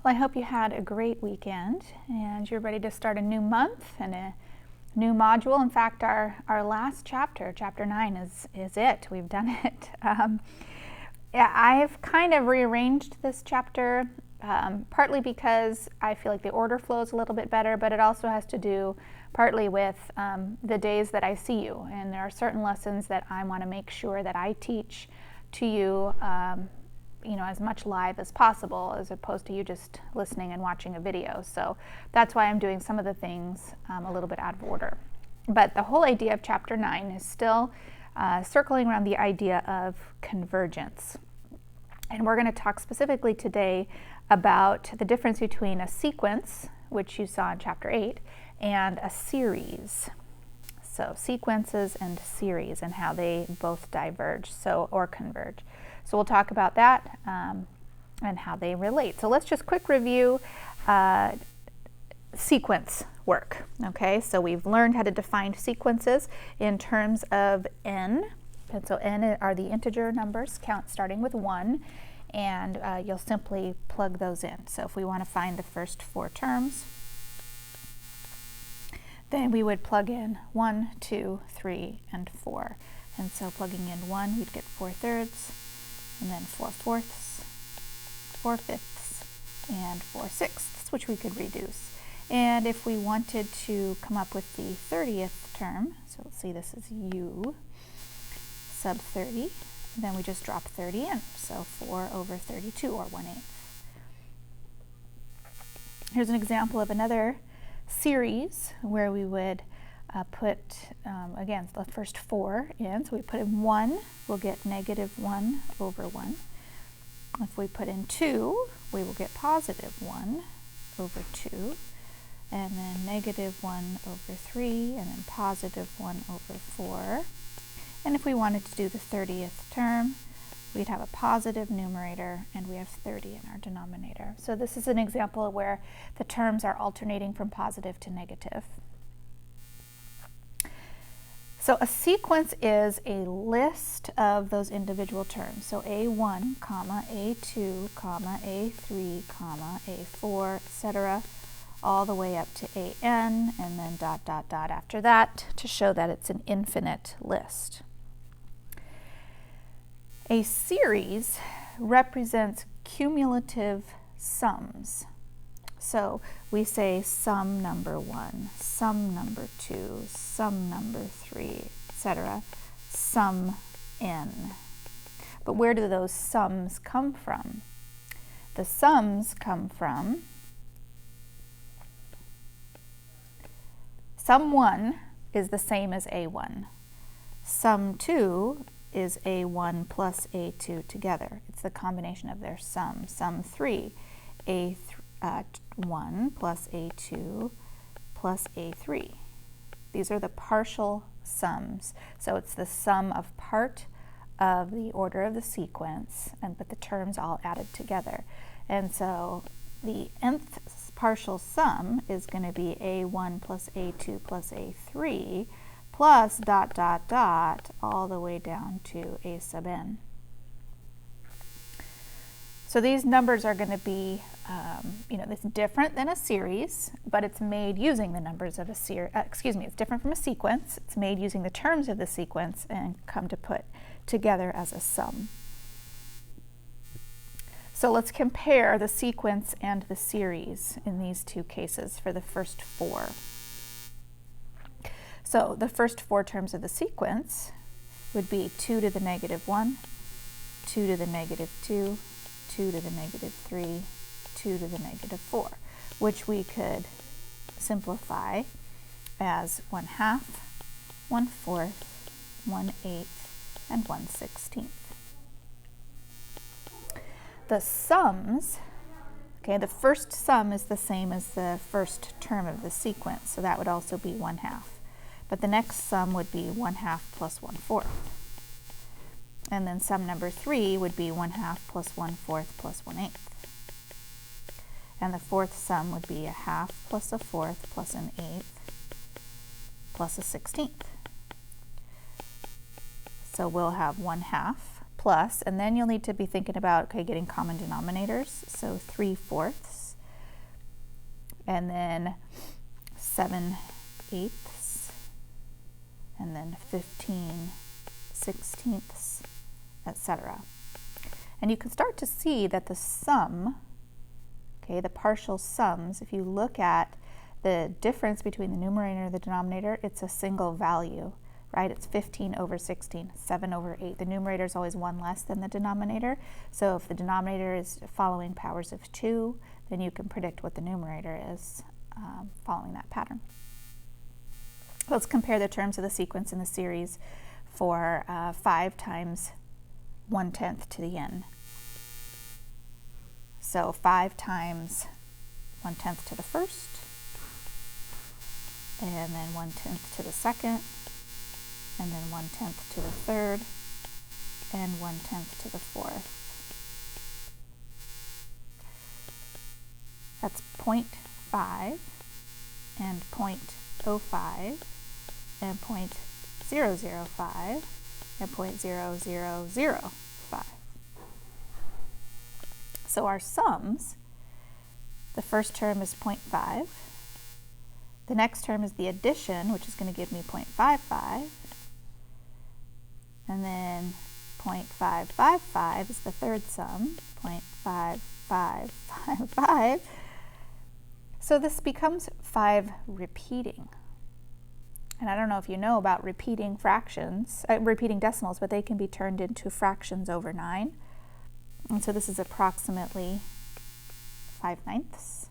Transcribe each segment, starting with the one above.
Well, I hope you had a great weekend and you're ready to start a new month and a new module. In fact, our last chapter, chapter 9, is it. We've done it. Yeah, I've kind of rearranged this chapter, partly because I feel like the order flows a little bit better, but it also has to do partly with the days that I see you. And there are certain lessons that I want to make sure that I teach to you, as much live as possible, as opposed to you just listening and watching a video. So that's why I'm doing some of the things a little bit out of order. But the whole idea of chapter 9 is still circling around the idea of convergence. And we're going to talk specifically today about the difference between a sequence, which you saw in chapter 8, and a series. So sequences and series and how they both diverge, or converge. So we'll talk about that and how they relate. So let's just quick review sequence work. Okay, so we've learned how to define sequences in terms of n. And so n are the integer numbers, count starting with 1, and you'll simply plug those in. So if we want to find the first 4 terms, then we would plug in 1, 2, 3, and 4. And so plugging in 1, we'd get 4/3, and then 4/4, 4/5, and 4/6, which we could reduce. And if we wanted to come up with the 30th term, so let's see, this is u sub 30, then we just drop 30 in, so 4/32, or 1/8. Here's an example of another series where we would put, again, the first 4 in. So we put in 1, we'll get -1/1. If we put in 2, we will get +1/2. And then -1/3, and then +1/4. And if we wanted to do the 30th term, we'd have a positive numerator and we have 30 in our denominator. So this is an example where the terms are alternating from positive to negative. So a sequence is a list of those individual terms. So A1, A2, A3, A4, etc., all the way up to AN, and then ... after that, to show that it's an infinite list. A series represents cumulative sums. So we say sum number 1, sum number 2, sum number 3, etc., sum n. But where do those sums come from? The sums come from sum 1 is the same as A1. Sum 2 is A1 plus A2 together. It's the combination of their sum. Sum 3, A1 plus A2 plus A3. These are the partial sums. So it's the sum of part of the order of the sequence, but the terms all added together. And so the nth partial sum is going to be A1 plus A2 plus A3 plus ... all the way down to A sub n. So these numbers are going to be, it's different than a series, but it's made using the numbers of a series. It's different from a sequence. It's made using the terms of the sequence and come to put together as a sum. So let's compare the sequence and the series in these two cases for the first 4. So the first 4 terms of the sequence would be 2 to the -1, 2 to the -2, 2 to the -3, 2 to the -4, which we could simplify as 1/2, 1/4, 1/8, and 1/16. The sums, the first sum is the same as the first term of the sequence, so that would also be 1/2. But the next sum would be 1/2 plus 1/4. And then sum number 3 would be 1/2 plus 1/4 plus 1/8. And the fourth sum would be 1/2 plus 1/4 plus 1/8 plus 1/16. So we'll have 1/2 plus, and then you'll need to be thinking about, getting common denominators. So 3/4 and then 7/8, and then 15/16, etc. And you can start to see that the sum, okay, the partial sums, if you look at the difference between the numerator and the denominator, it's a single value, right? It's 15/16, 7/8. The numerator is always one less than the denominator. So if the denominator is following powers of 2, then you can predict what the numerator is following that pattern. Let's compare the terms of the sequence in the series for 5 times 1/10 to the n. So 5 times 1/10 to the first, and then 1/10 to the second, and then 1/10 to the third, and 1/10 to the fourth. That's 0.5 and 0.05 and 0.005 and 0.0005. So our sums, the first term is 0.5. The next term is the addition, which is going to give me 0.55. And then 0.555 is the third sum, 0.5555. So this becomes 5 repeating. And I don't know if you know about repeating fractions, repeating decimals, but they can be turned into fractions over 9. And so this is approximately 5/9.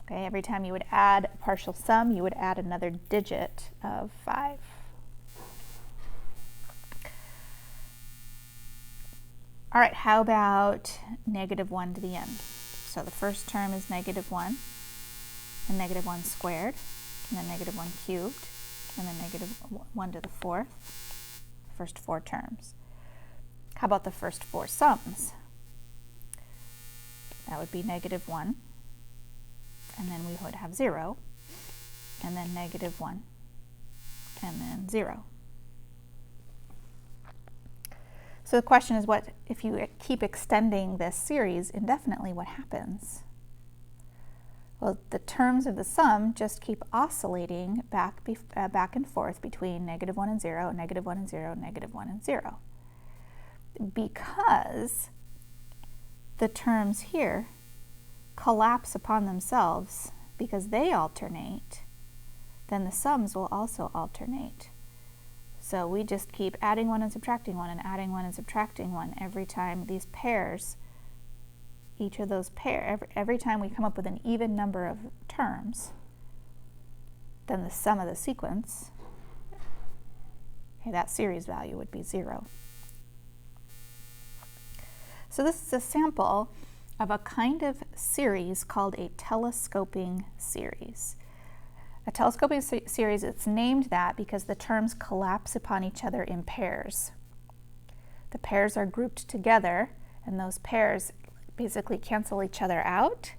Okay, every time you would add a partial sum, you would add another digit of 5. All right, how about -1 to the n? So the first term is -1, and -1 squared, and then -1 cubed, and then -1 to the fourth, first 4 terms. How about the first 4 sums? That would be -1, and then we would have 0, and then -1, and then 0. So the question is, what if you keep extending this series indefinitely, what happens? Well, the terms of the sum just keep oscillating back and forth between -1 and 0, -1 and 0, -1 and 0. Because the terms here collapse upon themselves because they alternate, then the sums will also alternate. So we just keep adding 1 and subtracting 1 and adding 1 and subtracting 1 every time these pairs, each of those pairs, every time we come up with an even number of terms, then the sum of the sequence, okay, that series value would be 0. So this is a sample of a kind of series called a telescoping series. A telescoping series, it's named that because the terms collapse upon each other in pairs. The pairs are grouped together, and those pairs basically cancel each other out.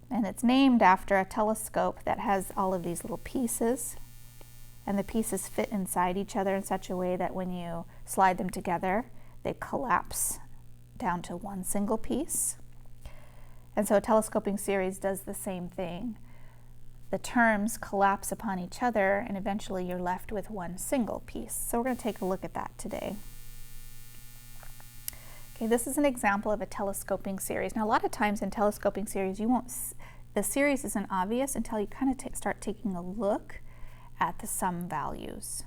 And it's named after a telescope that has all of these little pieces, and the pieces fit inside each other in such a way that when you slide them together, they collapse down to one single piece. And so a telescoping series does the same thing. The terms collapse upon each other, and eventually you're left with one single piece. So we're going to take a look at that today. Okay, this is an example of a telescoping series. Now, a lot of times in telescoping series, the series isn't obvious until you kind of start taking a look at the sum values.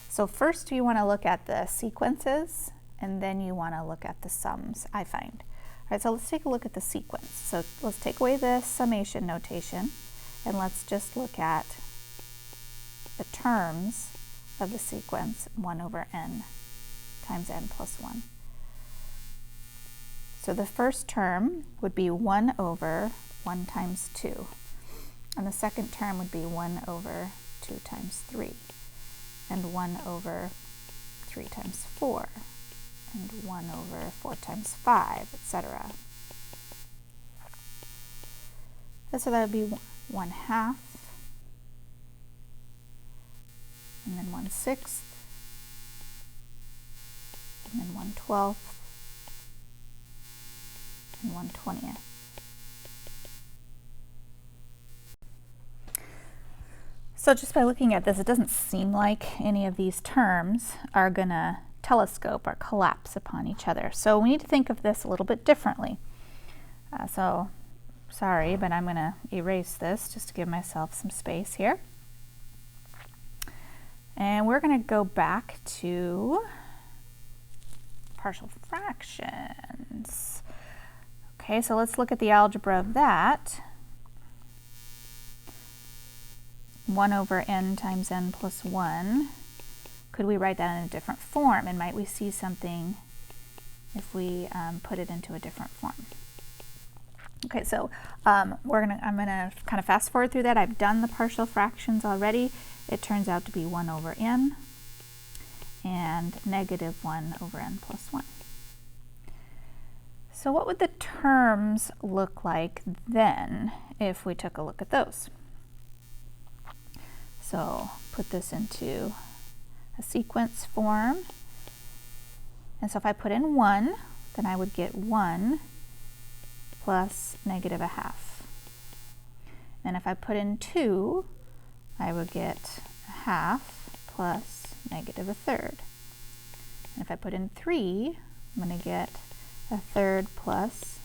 So first you want to look at the sequences, and then you want to look at the sums, I find. All right, so let's take a look at the sequence. So let's take away the summation notation, and let's just look at the terms of the sequence 1 over n times n plus 1. So the first term would be 1 over 1 times 2, and the second term would be 1 over 2 times 3, and 1 over 3 times 4, and 1 over 4 times 5, etc. And so that would be 1/2, and then 1/6, and then 1/12, and 1/20th. So just by looking at this, it doesn't seem like any of these terms are going to telescope or collapse upon each other. So we need to think of this a little bit differently. So sorry, but I'm going to erase this just to give myself some space here. And we're going to go back to partial fractions. Okay, so let's look at the algebra of that. 1 over n times n plus 1. Could we write that in a different form? And might we see something if we put it into a different form? Okay, so I'm gonna kind of fast forward through that. I've done the partial fractions already. It turns out to be 1 over n and negative 1 over n plus 1. So what would the terms look like then if we took a look at those? So put this into a sequence form. And so if I put in 1, then I would get 1 plus negative a half. And if I put in 2, I would get a half plus negative a third. And if I put in 3, I'm going to get a third plus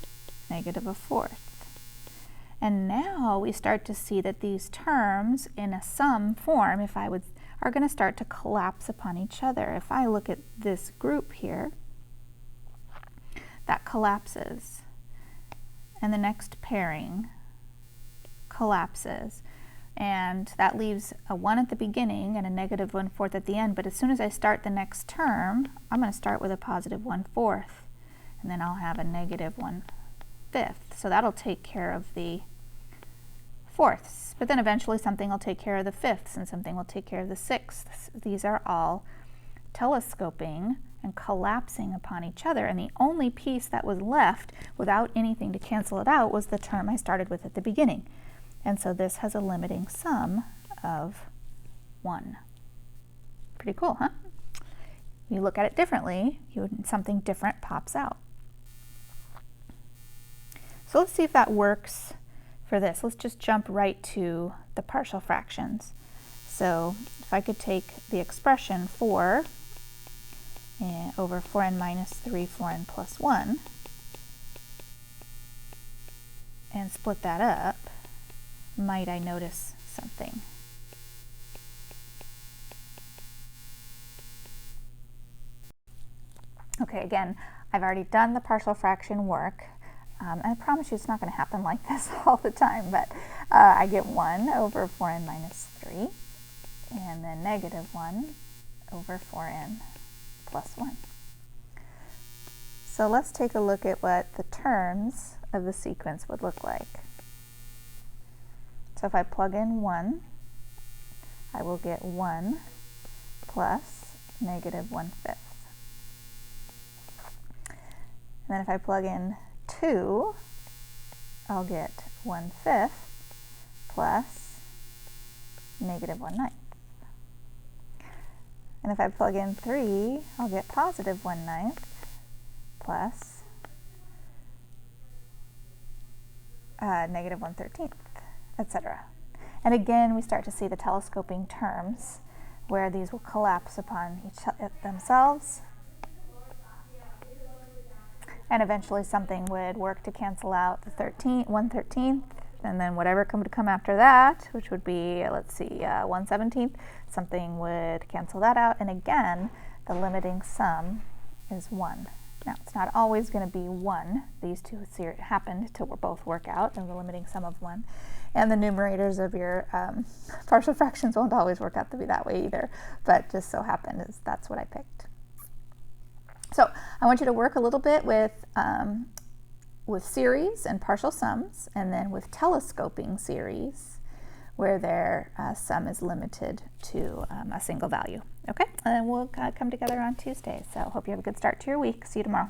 negative a fourth. And now we start to see that these terms in a sum form, are going to start to collapse upon each other. If I look at this group here, that collapses. And the next pairing collapses. And that leaves a 1 at the beginning and a negative 1/4 at the end. But as soon as I start the next term, I'm going to start with a positive 1/4. And then I'll have a negative 1/5. So that'll take care of the fourths. But then eventually something will take care of the fifths and something will take care of the sixths. These are all telescoping and collapsing upon each other. And the only piece that was left without anything to cancel it out was the term I started with at the beginning. And so this has a limiting sum of 1. Pretty cool, huh? You look at it differently, something different pops out. So let's see if that works for this. Let's just jump right to the partial fractions. So if I could take the expression 4 over 4n minus 3, 4n plus 1, and split that up, might I notice something? Okay, again, I've already done the partial fraction work. And I promise you it's not going to happen like this all the time, but I get 1 over 4n minus 3, and then negative 1 over 4n plus 1. So let's take a look at what the terms of the sequence would look like. So if I plug in 1, I will get 1 plus negative 1/5. And then if I plug in 2, I'll get 1/5 plus negative 1/9. And if I plug in 3, I'll get positive 1/9 plus negative 1/13, etc. And again, we start to see the telescoping terms where these will collapse upon themselves. And eventually something would work to cancel out the 1/13th, and then whatever would come after that, which would be, let's see, 1/17th, something would cancel that out. And again, the limiting sum is 1. Now, it's not always going to be 1. These two happened to both work out, and the limiting sum of 1. And the numerators of your partial fractions won't always work out to be that way either, but just so happened that's what I picked. So I want you to work a little bit with series and partial sums, and then with telescoping series, where their sum is limited to a single value. Okay, and then we'll come together on Tuesday. So hope you have a good start to your week. See you tomorrow.